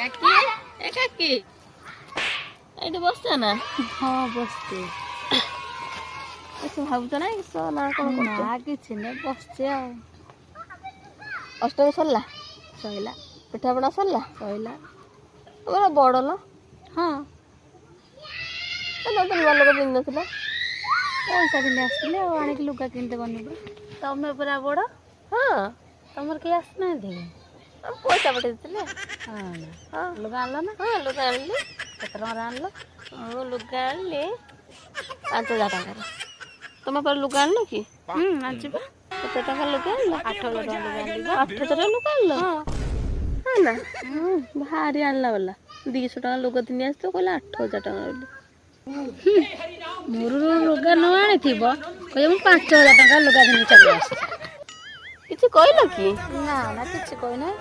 ଏକାକି ଏଇଠି ବସିଛ ନା? ହଁ ବସିଛି। କିଛି ଭାବୁଛ ନା କିସ ନା କଣ କରୁଛ? ନା କିଛି ନାହିଁ ବସିଛି ଆଉ। ଅଷ୍ଟମୀ ସରିଲା? ସଇଲା ପିଠାପଣା ସରିଲା? ସଇଲା। ତମର ବଡ଼ ଲୋ। ହଁ ତମେ ତ ନୂଆ ଲୋକ ପିନ୍ଧିନଥିଲ। ପଇସା ଦିନେ ଆସିଥିଲେ ଆଉ ଆଣିକି ଲୁଗା କିଣିତେ ବନେଇବା। ତମେ ପୁରା ବଡ଼। ହଁ ତମର କେହି ଆସିନାହାନ୍ତି କି? ପଇସା ପଠେଇ ଦେଇଥିଲେ। ହଁ ହଁ ଲୁଗା ଆଣିଲ ନା? ହଁ ଲୁଗା ଆଣିଲି। କେତେ ଟଙ୍କାର ଆଣିଲ? ମୁଁ ଲୁଗା ଆଣିଲି 5,000 ଟଙ୍କାର। ତମେ ପରେ ଲୁଗା ଆଣିଲ କି? ଆଣିଛି ବା। କେତେ ଟଙ୍କା ଲୁଗା ଆଣିଲ? 8,000 ଟଙ୍କା ଲୁଗା ଆଣିଲି ବା। 8,000 ଲୁଗା ଆଣିଲ? ହଁ ହଁ ନା ଭାରି ଆଣିଲା ବାଲା 200 ଟଙ୍କା ଲୁଗା ତିନି ଆସିଥିବ କହିଲେ 8,000 ଟଙ୍କା ବୋଲି। ମୁରୁରୁ ଲୁଗା ନ ଆଣିଥିବ କହିବ ମୁଁ 5,000 ଟଙ୍କା ଲୁଗା ଧରି ଚାଲି ଆସିଛି। କିଛି କହିଲ କି? ନା କିଛି କହିନାହିଁ।